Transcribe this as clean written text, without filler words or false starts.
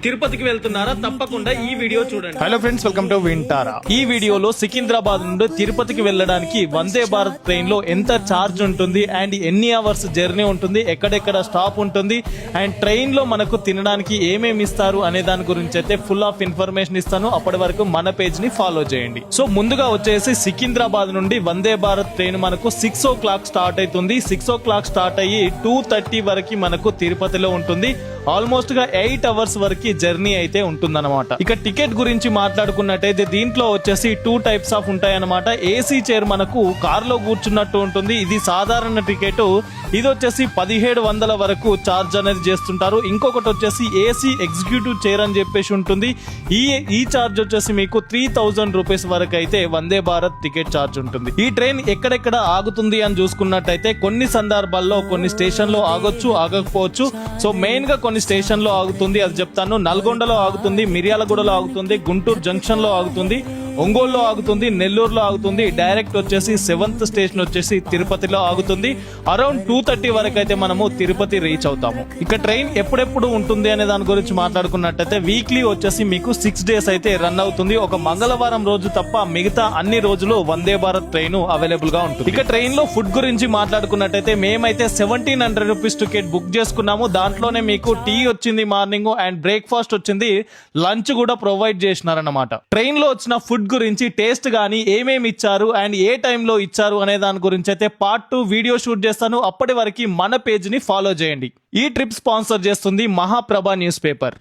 తిరుపతికి వెళ్తున్నారా? తప్పకుండా ఈ వీడియో చూడండి. హలో ఫ్రెండ్స్, వెల్కమ్ టు వింటారా. ఈ వీడియోలో సికింద్రాబాద్ నుండి తిరుపతికి వెళ్ళడానికి వందే భారత్ ట్రైన్ లో ఎంత ఛార్జ్ ఉంటుంది అండ్ ఎన్ని అవర్స్ జర్నీ ఉంటుంది, ఎక్కడెక్కడ స్టాప్ ఉంటుంది అండ్ ట్రైన్ లో మనకు తినడానికి ఏమేమి ఇస్తారు అనే దాని గురించి అయితే ఫుల్ ఆఫ్ ఇన్ఫర్మేషన్ ఇస్తాను. అప్పటి వరకు మన పేజ్ ని ఫాలో చేయండి. సో ముందుగా వచ్చేసి సికింద్రాబాద్ నుండి వందే భారత్ ట్రైన్ మనకు 6 o'clock స్టార్ట్ అవుతుంది. 6 o'clock స్టార్ట్ అయ్యి 2:30 వరకు మనకు తిరుపతిలో ఉంటుంది. ఆల్మోస్ట్ గా 8 hours వరకు జర్నీ అయితే ఉంటుందన్నమాట. ఇక టికెట్ గురించి మాట్లాడుకున్నట్టయితే దీంట్లో వచ్చేసి 2 types ఆఫ్ ఉంటాయన్నమాట. ఏసీ చైర్ మనకు కార్ లో కూర్చున్నట్టు ఉంటుంది, ఇది సాధారణ టికెట్. ఇది వచ్చేసి 1700 వరకు చార్జ్ అనేది చేస్తుంటారు. ఇంకొకటి వచ్చేసి ఏసీ ఎగ్జిక్యూటివ్ చైర్ అని చెప్పేసి ఉంటుంది. ఈ చార్జ్ వచ్చేసి మీకు 3000 రూపీస్ వరకు అయితే వందే భారత్ టికెట్ చార్జ్ ఉంటుంది. ఈ ట్రైన్ ఎక్కడెక్కడ ఆగుతుంది అని చూసుకున్నట్టయితే కొన్ని సందర్భాల్లో కొన్ని స్టేషన్ లో ఆగొచ్చు, ఆగకపోవచ్చు. సో మెయిన్ గా కొన్ని స్టేషన్ లో ఆగుతుంది, అది చెప్తాను. నల్గొండలో ఆగుతుంది, మిర్యాలగూడలో ఆగుతుంది, గుంటూరు జంక్షన్ లో ఆగుతుంది, ఒంగోలులో ఆగుతుంది, నెల్లూరులో ఆగుతుంది. డైరెక్ట్ వచ్చేసి 7th స్టేషన్ వచ్చేసి తిరుపతిలో ఆగుతుంది. అరౌండ్ 2:30 వరకు అయితే మనము తిరుపతి రీచ్ అవుతాము. ఇక ట్రైన్ ఎప్పుడెప్పుడు ఉంటుంది అనే దాని గురించి మాట్లాడుకున్నట్టయితే వీక్లీ వచ్చేసి మీకు 6 days అయితే రన్ అవుతుంది. ఒక మంగళవారం రోజు తప్ప మిగతా అన్ని రోజులు వందే భారత్ ట్రైన్ అవైలబుల్ గా ఉంటుంది. ఇక ట్రైన్ లో ఫుడ్ గురించి మాట్లాడుకున్నట్టయితే మేమైతే 1700 రూపీస్ టికెట్ బుక్ చేసుకున్నాము. దాంట్లోనే మీకు టీ వచ్చింది మార్నింగ్ అండ్ బ్రేక్ఫాస్ట్ వచ్చింది, లంచ్ కూడా ప్రొవైడ్ చేసినారన్నమాట. ట్రైన్ లో వచ్చిన ఫుడ్ గురించి, టేస్ట్ గానీ ఏమేమి ఇచ్చారు అండ్ ఏ టైంలో ఇచ్చారు అనే దాని గురించి అయితే పార్ట్ 2 వీడియో షూట్ చేస్తాను. అప్పటి వరకు మన పేజ్ ని ఫాలో చేయండి. ఈ ట్రిప్ స్పాన్సర్ చేస్తుంది మహాప్రభ న్యూస్ పేపర్.